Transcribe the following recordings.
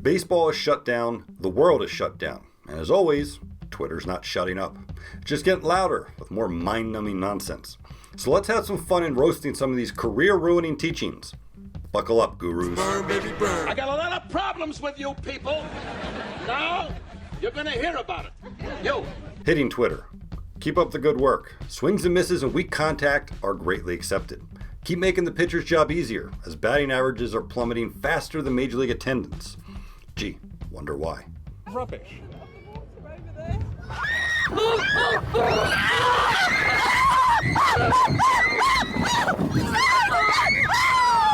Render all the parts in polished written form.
Baseball is shut down, the world is shut down, and as always, Twitter's not shutting up. It's just getting louder with more mind-numbing nonsense. So let's have some fun in roasting some of these career-ruining teachings. Buckle up, gurus. Burn, baby, burn. I got a lot of problems with you people. Now, you're gonna hear about it. You. Hitting Twitter. Keep up the good work. Swings and misses and weak contact are greatly accepted. Keep making the pitcher's job easier, as batting averages are plummeting faster than Major League attendance. Gee, wonder why. Rubbish.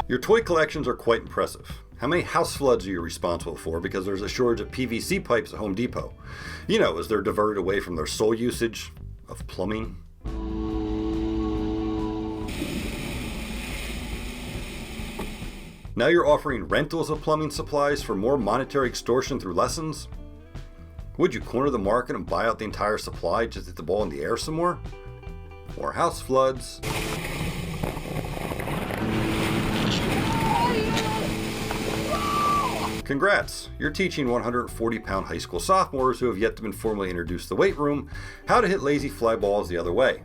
Your toy collections are quite impressive. How many house floods are you responsible for because there's a shortage of PVC pipes at Home Depot? You know, as they're diverted away from their sole usage of plumbing. Now you're offering rentals of plumbing supplies for more monetary extortion through lessons? Would you corner the market and buy out the entire supply just to hit the ball in the air some more? More house floods. Congrats! You're teaching 140-pound high school sophomores who have yet to be formally introduced to the weight room how to hit lazy fly balls the other way.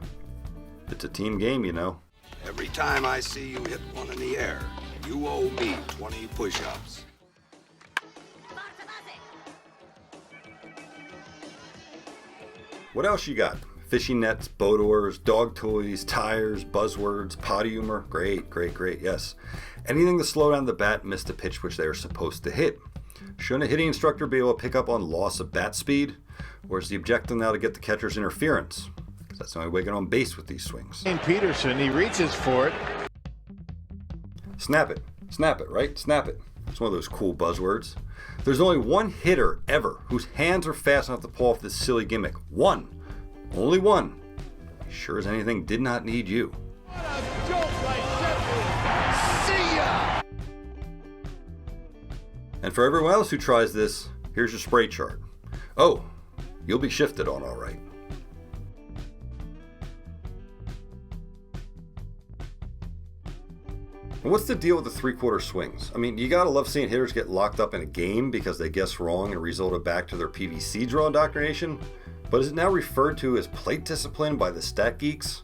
It's a team game, you know. Every time I see you hit one in the air, you owe me 20 push-ups. What else you got? Fishing nets, boat oars, dog toys, tires, buzzwords, potty humor. Great, great, great, yes. Anything to slow down the bat and miss the pitch which they are supposed to hit. Shouldn't a hitting instructor be able to pick up on loss of bat speed? Or is the objective now to get the catcher's interference? Because that's the only way to get on base with these swings. Peterson, he reaches for it. Snap it, right? Snap it. It's one of those cool buzzwords. There's only one hitter ever whose hands are fast enough to pull off this silly gimmick. One. Only one. Sure as anything did not need you. What a jolt by Sheffield. See ya! And for everyone else who tries this, here's your spray chart. Oh, you'll be shifted on all right. And what's the deal with the three-quarter swings? I mean, you gotta love seeing hitters get locked up in a game because they guessed wrong and resulted back to their PVC draw indoctrination. But is it now referred to as plate discipline by the stat geeks?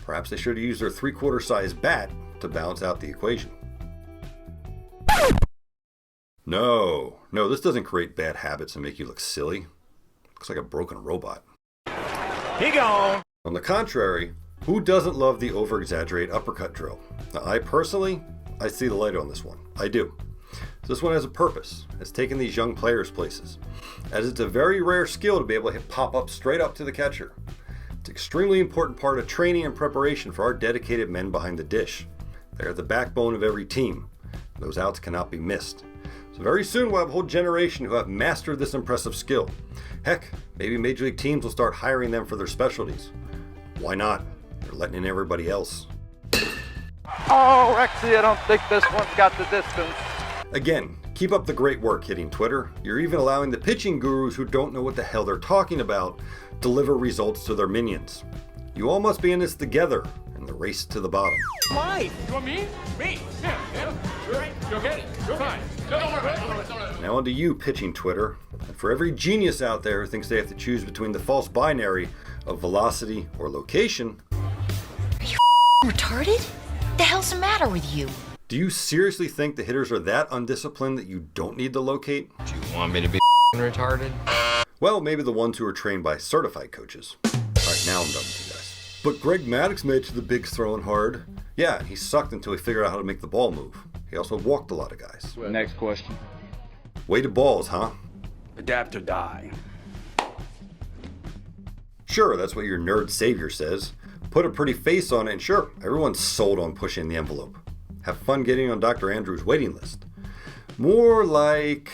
Perhaps they should have used their three-quarter size bat to balance out the equation. No, this doesn't create bad habits and make you look silly. Looks like a broken robot. He gone. On the contrary, who doesn't love the over-exaggerated uppercut drill? Now, I see the light on this one. I do. This one has a purpose. It's taking these young players places, as it's a very rare skill to be able to hit pop-up straight up to the catcher. It's an extremely important part of training and preparation for our dedicated men behind the dish. They are the backbone of every team. Those outs cannot be missed. So very soon we'll have a whole generation who have mastered this impressive skill. Heck, maybe Major League teams will start hiring them for their specialties. Why not? They're letting in everybody else. Oh, Rexy, I don't think this one's got the distance. Again, keep up the great work hitting Twitter. You're even allowing the pitching gurus who don't know what the hell they're talking about deliver results to their minions. You all must be in this together in the race to the bottom. Why? You want me? Me? Yeah. Right. You'll get it. You're fine. Now on to you, pitching Twitter. And for every genius out there who thinks they have to choose between the false binary of velocity or location. Are you retarded? The hell's the matter with you? Do you seriously think the hitters are that undisciplined that you don't need to locate? Do you want me to be retarded? Well, maybe the ones who are trained by certified coaches. Alright, now I'm done with you guys. But Greg Maddux made it to the bigs throwing hard. Yeah, he sucked until he figured out how to make the ball move. He also walked a lot of guys. Next question. Weighted balls, huh? Adapt or die. Sure, that's what your nerd savior says. Put a pretty face on it and sure, everyone's sold on pushing the envelope. Have fun getting on Dr. Andrews' waiting list. More like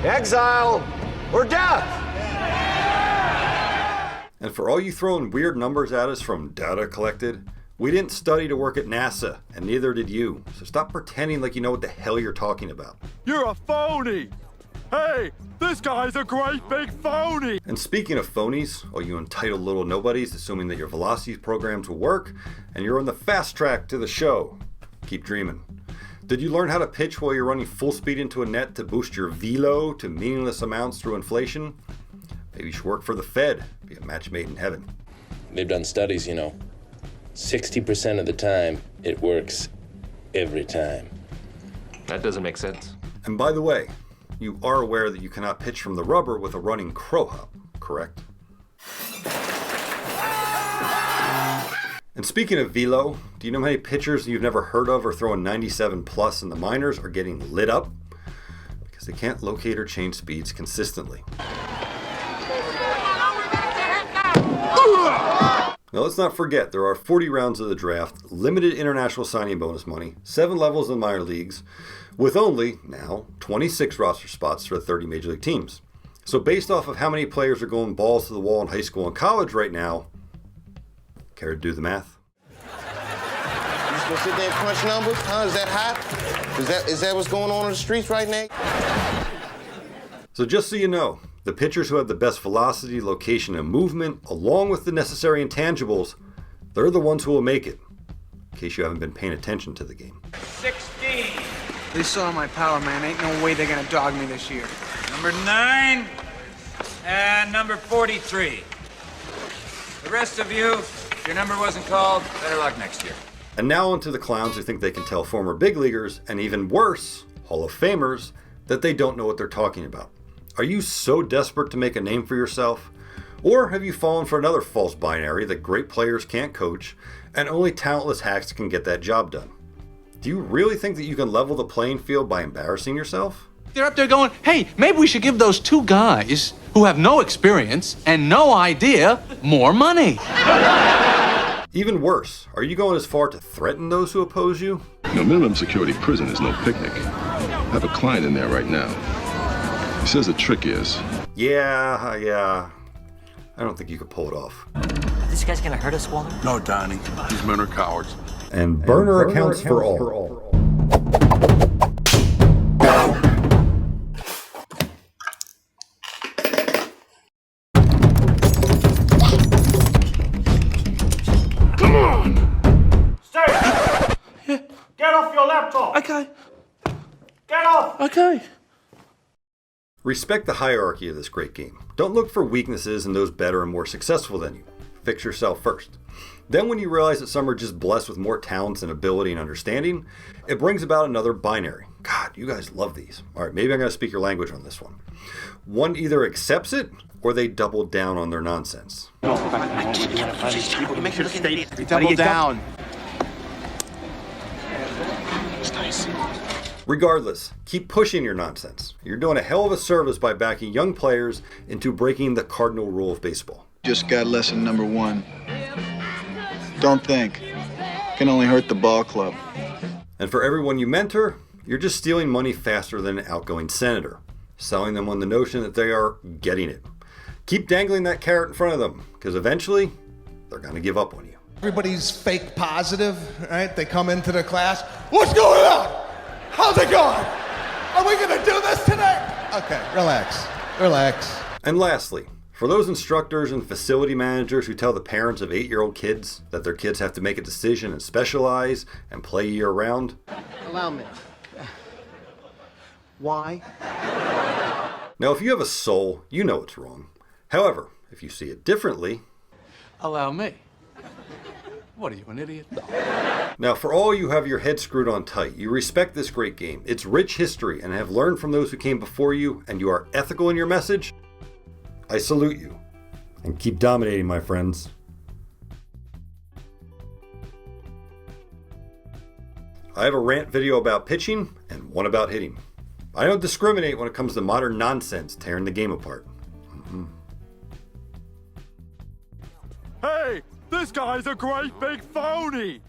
Exile or death. And for all you throwing weird numbers at us from data collected, we didn't study to work at NASA, and neither did you. So stop pretending like you know what the hell you're talking about. You're a phony. Hey, this guy's a great big phony. And speaking of phonies, all you entitled little nobodies assuming that your velocity programs will work, and you're on the fast track to the show. Keep dreaming. Did you learn how to pitch while you're running full speed into a net to boost your velo to meaningless amounts through inflation? Maybe you should work for the Fed, be a match made in heaven. They've done studies, 60% of the time, it works every time. That doesn't make sense. And by the way, you are aware that you cannot pitch from the rubber with a running crow hop, correct? And speaking of velo, do you know how many pitchers you've never heard of are throwing 97 plus in the minors are getting lit up? Because they can't locate or change speeds consistently. Now let's not forget, there are 40 rounds of the draft, limited international signing bonus money, 7 levels in minor leagues, with only, now, 26 roster spots for 30 major league teams. So based off of how many players are going balls to the wall in high school and college right now, care to do the math? You just gonna sit there and crunch numbers? Huh? Is that hot? Is that what's going on in the streets right now? So just so you know, the pitchers who have the best velocity, location, and movement, along with the necessary intangibles, they're the ones who will make it, in case you haven't been paying attention to the game. 16. They saw my power, man. Ain't no way they're gonna dog me this year. Number 9 and number 43. The rest of you, if your number wasn't called, better luck next year. And now onto the clowns who think they can tell former big leaguers, and even worse, Hall of Famers, that they don't know what they're talking about. Are you so desperate to make a name for yourself? Or have you fallen for another false binary that great players can't coach and only talentless hacks can get that job done? Do you really think that you can level the playing field by embarrassing yourself? They're up there going, hey, maybe we should give those 2 guys who have no experience and no idea more money. Even worse, are you going as far to threaten those who oppose you? Minimum security prison is no picnic. I have a client in there right now. He says the trick is... Yeah. I don't think you could pull it off. This guy's gonna hurt us, Walter? No, Donnie. These men are cowards. And burner accounts for all. Come on! Stay! Yeah. Get off your laptop! Okay. Get off! Okay. Respect the hierarchy of this great game. Don't look for weaknesses in those better and more successful than you. Fix yourself first. Then when you realize that some are just blessed with more talents and ability and understanding, it brings about another binary. God, you guys love these. All right, maybe I'm going to speak your language on this one. One either accepts it or they double down on their nonsense. Double down. Regardless, keep pushing your nonsense. You're doing a hell of a service by backing young players into breaking the cardinal rule of baseball. Just got lesson number 1. Don't think. Can only hurt the ball club. And for everyone you mentor, you're just stealing money faster than an outgoing senator, selling them on the notion that they are getting it. Keep dangling that carrot in front of them, because eventually, they're going to give up on you. Everybody's fake positive, right? They come into the class. What's going on? How's it going? Are we going to do this today? Okay, relax. And lastly, for those instructors and facility managers who tell the parents of 8-year-old kids that their kids have to make a decision and specialize and play year-round. Allow me. Why? Now, if you have a soul, you know it's wrong. However, if you see it differently... Allow me. What are you, an idiot? Now, for all you have your head screwed on tight, you respect this great game, its rich history, and have learned from those who came before you, and you are ethical in your message, I salute you. And keep dominating, my friends. I have a rant video about pitching and one about hitting. I don't discriminate when it comes to modern nonsense tearing the game apart. Hey, this guy's a great big phony!